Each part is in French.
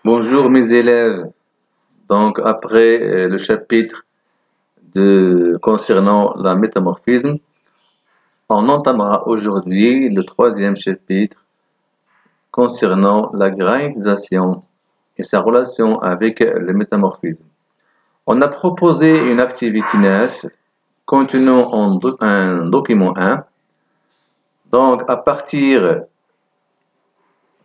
Bonjour mes élèves. Donc après le chapitre concernant la métamorphisme, on entamera aujourd'hui le troisième chapitre concernant la granitisation et sa relation avec le métamorphisme. On a proposé une activité 9 contenant un document 1. Donc à partir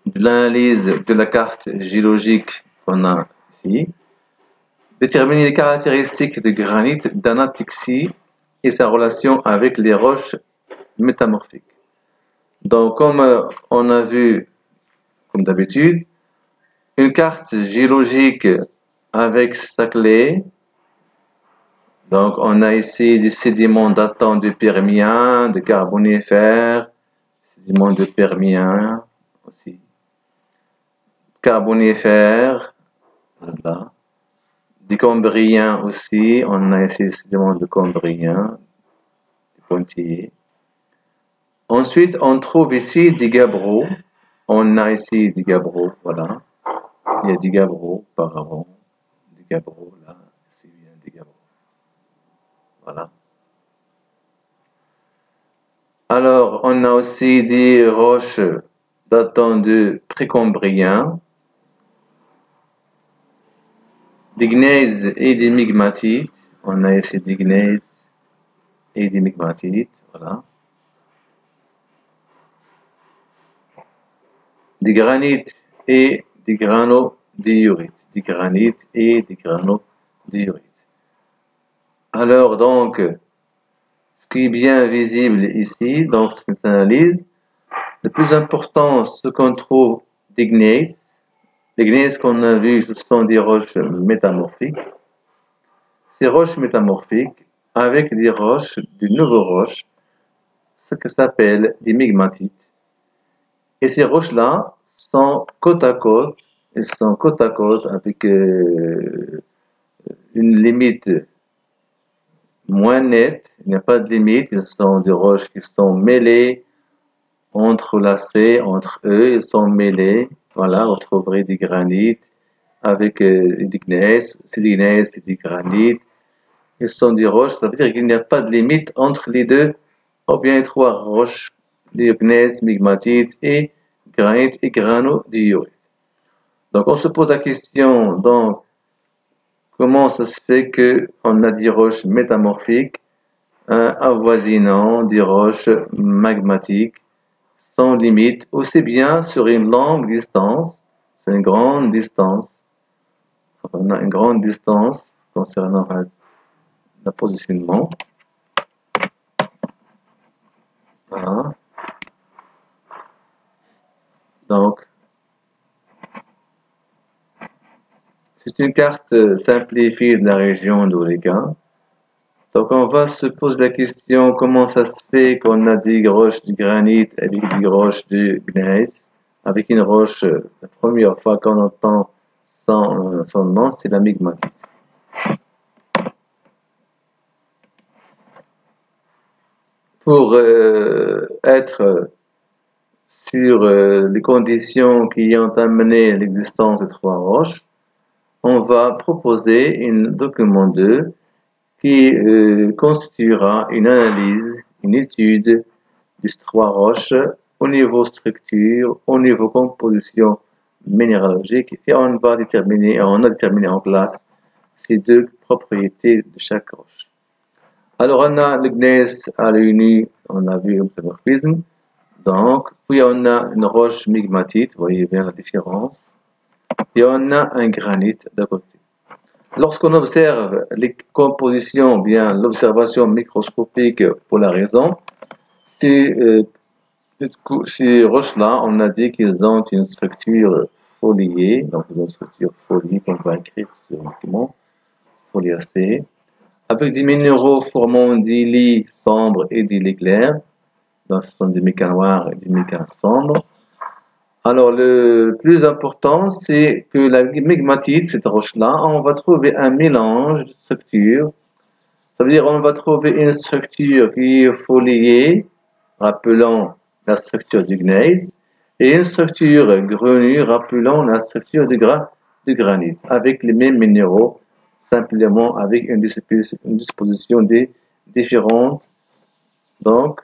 de l'analyse de la carte géologique qu'on a ici, déterminer les caractéristiques du granit d'Anatixie et sa relation avec les roches métamorphiques. Donc, comme on a vu, comme d'habitude, une carte géologique avec sa clé. Donc, on a ici des sédiments datant du Permien, de Carbonifère, sédiments de Permien aussi, Carbonifère, là. Du Cambrien aussi, on a ici des sédiments de Cambrien, du Pontillé. Ensuite, on trouve ici des gabbros. On a ici des gabbros, voilà. Il y a des gabbros par avant. Des gabbros là, ici il y a des gabbros. Voilà. Alors, on a aussi des roches datant du Précambrien, des gneiss et des migmatites. On a ici des gneiss et des migmatites, voilà. Des granites et des granodiorites. Des granites et des granodiorites. Alors, donc, ce qui est bien visible ici, donc, cette analyse, le plus important, ce qu'on trouve des gneiss. Les gneiss qu'on a vus, ce sont des roches métamorphiques. Ces roches métamorphiques, avec des roches, des nouvelles roches, ce que s'appelle des migmatites. Et ces roches-là sont côte à côte, elles sont côte à côte avec une limite moins nette, il n'y a pas de limite, ce sont des roches qui sont mêlées, entrelacées entre eux, ils sont mêlés, voilà, vous trouverez des granites avec des gneiss, c'est des gneiss, c'est des granites, ils sont des roches, ça veut dire qu'il n'y a pas de limite entre les deux, ou bien les trois roches, des gneiss, migmatites et granite et granodiorite. Donc on se pose la question, donc, comment ça se fait qu'on a des roches métamorphiques avoisinant des roches magmatiques sans limite, aussi bien sur une longue distance, c'est une grande distance, on a une grande distance concernant le positionnement. Voilà. Donc, c'est une carte simplifiée de la région d'Oregon. Donc, on va se poser la question comment ça se fait qu'on a des roches de granit avec des roches de gneiss. Avec une roche, la première fois qu'on entend son nom, c'est la migmatite. Pour être sur les conditions qui ont amené l'existence de trois roches, on va proposer un document 2 qui constituera une analyse, une étude de ces trois roches au niveau structure, au niveau composition minéralogique, et on a déterminé en classe ces deux propriétés de chaque roche. Alors on a le gneiss à l'œil nu, on a vu le métamorphisme, donc, puis on a une roche migmatite, vous voyez bien la différence, et on a un granit d'un côté. Lorsqu'on observe les compositions, bien l'observation microscopique pour la raison, ces roches-là, on a dit qu'ils ont une structure foliée, donc ils ont une structure foliée qu'on va écrire sur le document, foliacée, avec des minéraux formant des lits sombres et des lits clairs, donc ce sont des micas noirs et des micas sombres. Alors, le plus important, c'est que la migmatite, cette roche-là, on va trouver un mélange de structures. Ça veut dire on va trouver une structure qui est foliée, rappelant la structure du gneiss, et une structure grenue, rappelant la structure du de granit, avec les mêmes minéraux, simplement avec une disposition différente. Donc,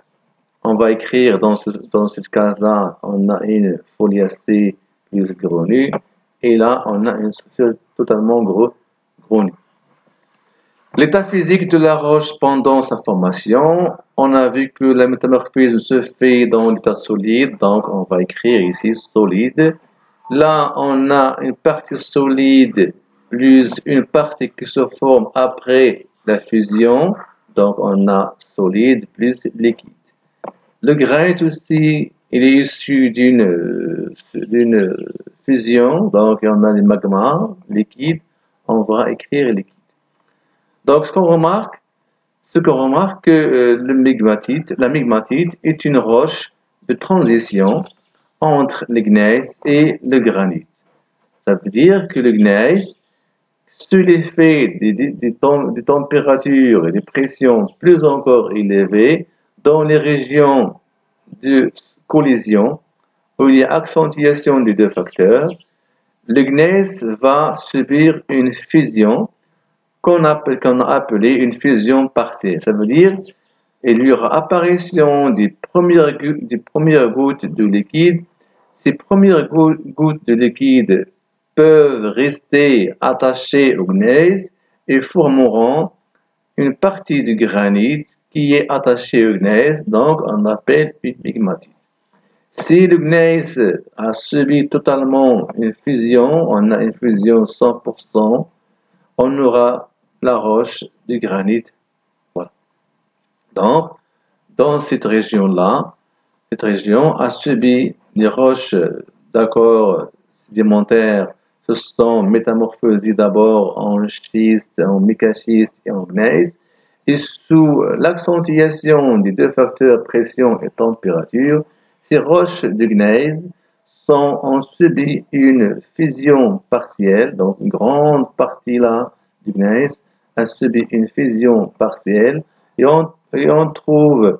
on va écrire dans cette case-là, on a une foliacée plus grenue, et là, on a une structure totalement grenue. L'état physique de la roche pendant sa formation, on a vu que la métamorphose se fait dans l'état solide, donc on va écrire ici solide. Là, on a une partie solide plus une partie qui se forme après la fusion, donc on a solide plus liquide. Le granit aussi, il est issu d'une fusion, donc on a des magmas liquides, on va écrire liquide. Donc ce qu'on remarque que la migmatite est une roche de transition entre le gneiss et le granit. Ça veut dire que le gneiss, sous l'effet des températures et des pressions plus encore élevées, dans les régions de collision, où il y a accentuation des deux facteurs, le gneiss va subir une fusion qu'on a appelée une fusion partielle. Ça veut dire qu'il y aura apparition des premières gouttes de liquide. Ces premières gouttes de liquide peuvent rester attachées au gneiss et formeront une partie du granit qui est attachée au gneiss, donc on appelle une migmatite. Si le gneiss a subi totalement une fusion, on a une fusion 100%, on aura la roche du granit. Voilà. Donc, dans cette région-là, cette région a subi des roches, d'accord, sédimentaires, se sont métamorphosées d'abord en schiste, en mécaschiste et en gneiss, et sous l'accentuation des deux facteurs pression et température, ces roches de gneiss ont subi une fusion partielle, donc une grande partie là du gneiss a subi une fusion partielle, et on trouve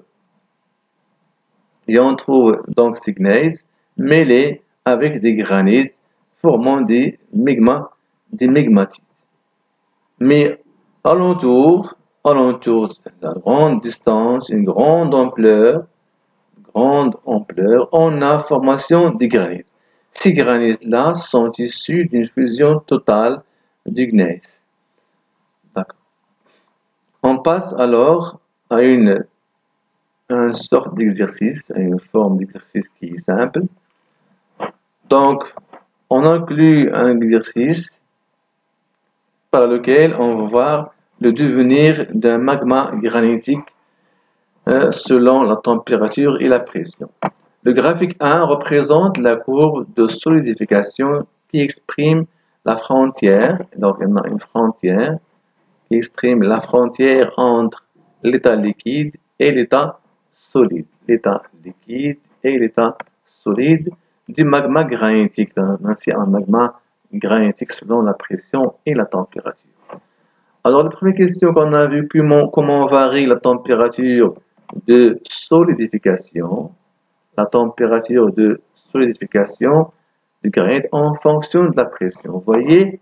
donc ces gneiss mêlés avec des granites formant des migmatites. Mais alentour de la grande distance, une grande ampleur, on a formation des granites. Ces granites-là sont issus d'une fusion totale du gneiss. D'accord. On passe alors à une sorte d'exercice, à une forme d'exercice qui est simple. Donc, on inclut un exercice par lequel on va voir le devenir d'un magma granitique selon la température et la pression. Le graphique 1 représente la courbe de solidification qui exprime la frontière, donc il y a une frontière qui exprime la frontière entre l'état liquide et l'état solide. L'état liquide et l'état solide du magma granitique. C'est un magma granitique selon la pression et la température. Alors, la première question qu'on a vu, comment varie la température de solidification, du granit en fonction de la pression. Vous voyez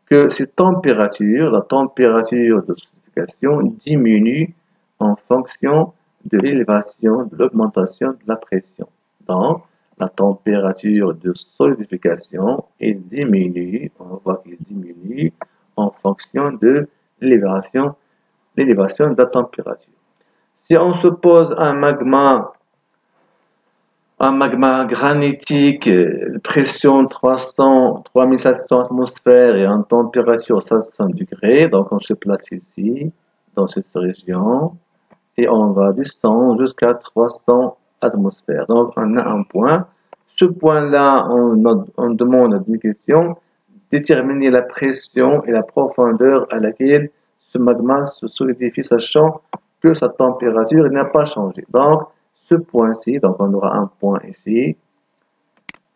que cette température, la température de solidification diminue en fonction de l'élévation, de l'augmentation de la pression. Donc, la température de solidification diminue, on voit qu'il diminue en fonction de l'élévation de la température. Si on se pose un magma granitique, pression 3700 atmosphères et en température 500 degrés, donc on se place ici, dans cette région, et on va descendre jusqu'à 300 atmosphères. Donc on a un point. Ce point-là, on demande des questions, déterminer la pression et la profondeur à laquelle ce magma se solidifie, sachant que sa température n'a pas changé. Donc, ce point-ci, donc on aura un point ici.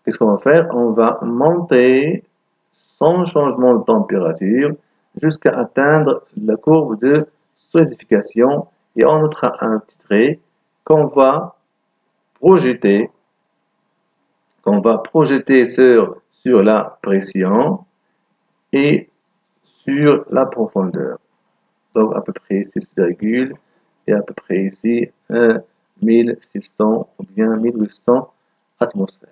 Qu'est-ce qu'on va faire? On va monter sans changement de température jusqu'à atteindre la courbe de solidification et on notera un petit trait qu'on va projeter sur la pression et sur la profondeur. Donc à peu près 6, et à peu près ici 1600 ou bien 1800 atmosphères.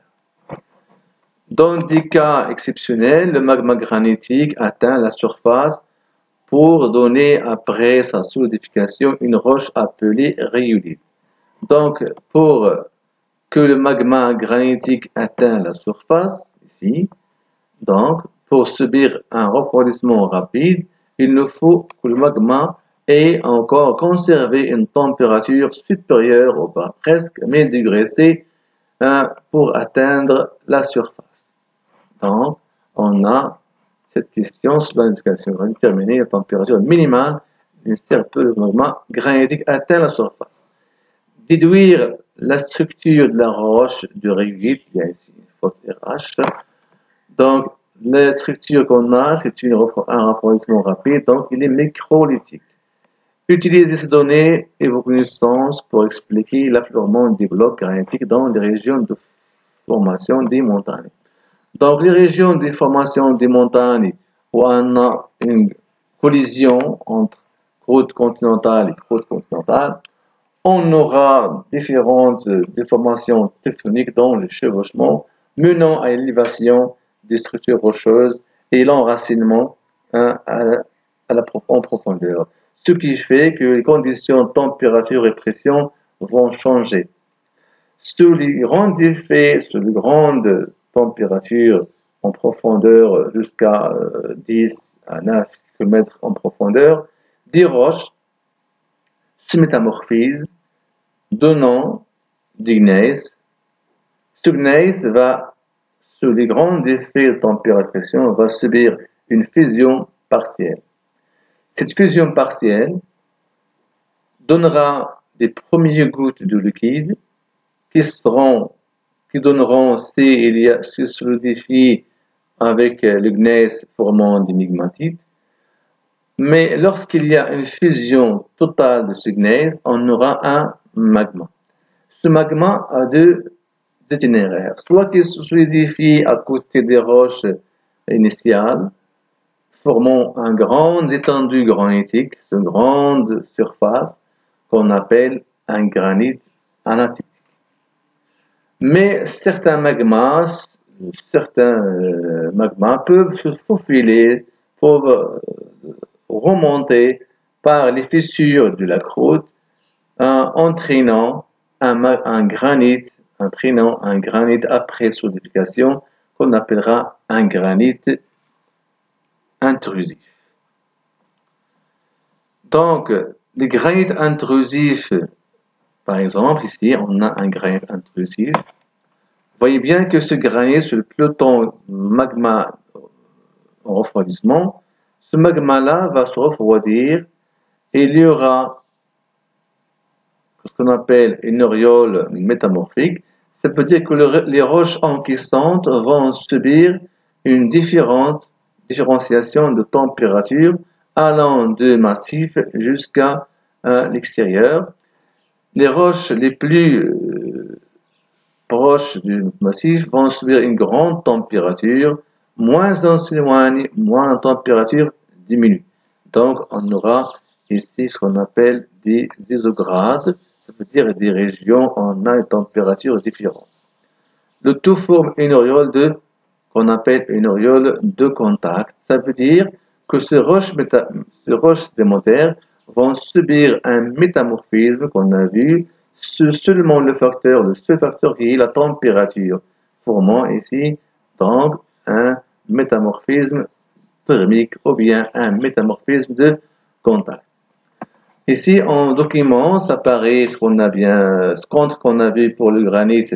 Dans des cas exceptionnels, le magma granitique atteint la surface pour donner après sa solidification une roche appelée rhyolite. Donc pour que le magma granitique atteigne la surface, ici, donc pour subir un refroidissement rapide, il nous faut que le magma ait encore conservé une température supérieure au bas, presque 1000 degrés C, pour atteindre la surface. Donc, on a cette question sur l'indication. On va déterminer la température minimale nécessaire pour le magma granitique atteint la surface. Déduire la structure de la roche du rhyolite, il y a ici une faute RH. Donc, la structure qu'on a, c'est un refroidissement rapide, donc il est microlithique. Utilisez ces données et vos connaissances pour expliquer l'affleurement des blocs granitiques dans les régions de formation des montagnes. Donc, les régions de formation des montagnes où on a une collision entre croûte continentale et croûte continentale, on aura différentes déformations tectoniques dans le chevauchement menant à l'élévation des structures rocheuses et l'enracinement en profondeur. Ce qui fait que les conditions de température et pression vont changer. Sous les grands effets, sous les grandes températures en profondeur jusqu'à 10 à 9 km en profondeur, des roches se métamorphisent, donnant du gneiss. Ce gneiss va, sous les grands effets de température, va subir une fusion partielle. Cette fusion partielle donnera des premières gouttes de liquide qui donneront, s'il se solidifie avec le gneiss formant des migmatites. Mais lorsqu'il y a une fusion totale de ce gneiss, on aura un magma. Ce magma a deux itinéraires, soit qu'il se solidifie à côté des roches initiales, formant un grand étendue granitique, une grande surface qu'on appelle un granit anatique. Mais certains magmas peuvent se faufiler, peuvent remonter par les fissures de la croûte, entraînant un granit après solidification qu'on appellera un granit intrusif. Donc, les granites intrusifs, par exemple, ici, on a un granit intrusif. Vous voyez bien que ce granit, sur le peloton magma en refroidissement, ce magma-là va se refroidir et il y aura ce qu'on appelle une auréole métamorphique. Ça veut dire que les roches encaissantes vont subir une différenciation de température allant de massif jusqu'à l'extérieur. Les roches les plus proches du massif vont subir une grande température, moins on s'éloigne, moins la température diminue. Donc on aura ici ce qu'on appelle des isogrades, ça veut dire des régions où on a une température différente. Le tout forme une auréole qu'on appelle une auréole de contact. Ça veut dire que ces roches sédimentaires vont subir un métamorphisme qu'on a vu, le seul facteur qui est la température, formant ici donc un métamorphisme thermique ou bien un métamorphisme de contact. Ici en document, ça paraît ce qu'on a vu pour le granit, ce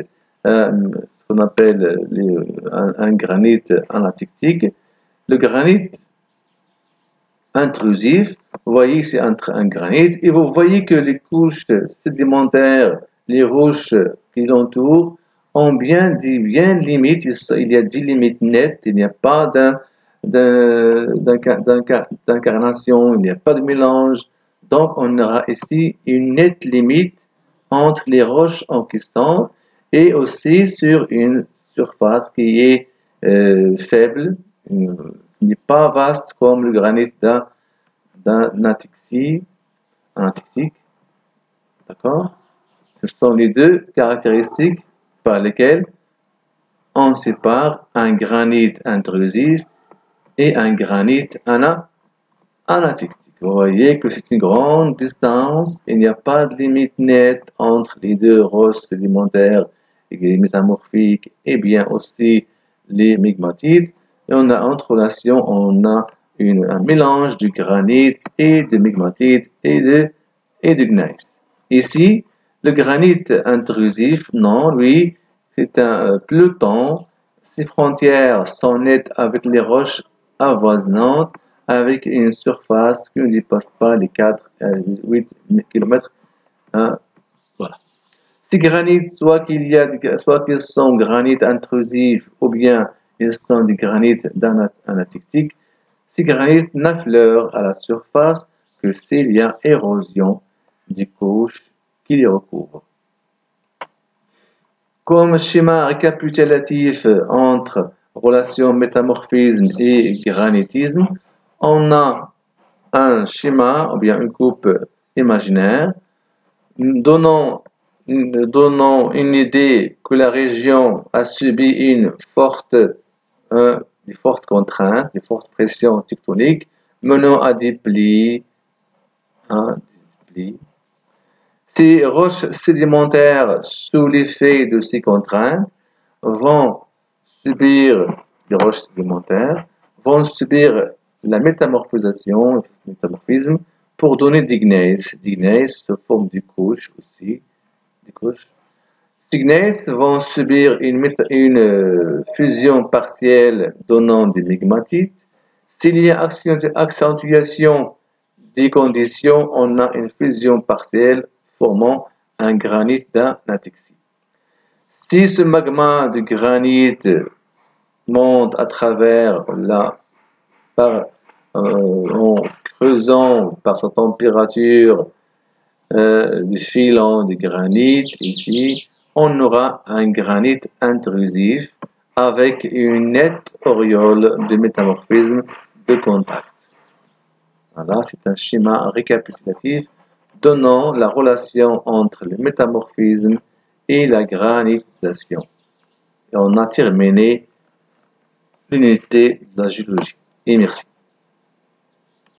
qu'on appelle un granit anatictique. Le granit intrusif, vous voyez c'est un granit et vous voyez que les couches sédimentaires, les roches qui l'entourent ont bien limites, il y a 10 limites nettes, il n'y a pas d'incarnation, il n'y a pas de mélange. Donc on aura ici une nette limite entre les roches encaissantes et aussi sur une surface qui est faible, Il n'est pas vaste comme le granit d'un atictique. D'accord? Ce sont les deux caractéristiques par lesquelles on sépare un granit intrusif et un granit anatictique. Vous voyez que c'est une grande distance, il n'y a pas de limite nette entre les deux roches sédimentaires et les métamorphiques et bien aussi les migmatites. Et on a entre relation, on a un mélange de granit et de migmatite et de gneiss. Ici, le granit intrusif, non, lui, c'est un peloton. Ses frontières sont nettes avec les roches avoisinantes, avec une surface qui ne dépasse pas les 4 à 8 km. Voilà. Ces granites, soit qu'ils sont granites intrusifs ou bien ils sont des granites anatictiques, ces granites n'affleurent à la surface que s'il y a érosion des couches qui les recouvrent. Comme schéma récapitulatif entre relation métamorphisme et granitisme, on a un schéma ou bien une coupe imaginaire donnant une idée que la région a subi des fortes contraintes, des fortes pressions tectoniques menant à des plis. Ces roches sédimentaires, sous l'effet de ces contraintes, vont subir la métamorphisme pour donner des gneiss. Des gneiss se forment des couches aussi. Ces gneiss vont subir une fusion partielle donnant des migmatites. S'il y a accentuation des conditions, on a une fusion partielle formant un granit d'anatictie. Si ce magma de granit monte à travers en creusant par sa température du filon de granit, ici, on aura un granit intrusif avec une nette auréole de métamorphisme de contact. Voilà, c'est un schéma récapitulatif donnant la relation entre le métamorphisme et la granitisation. Et on a terminé l'unité de la géologie. Et merci.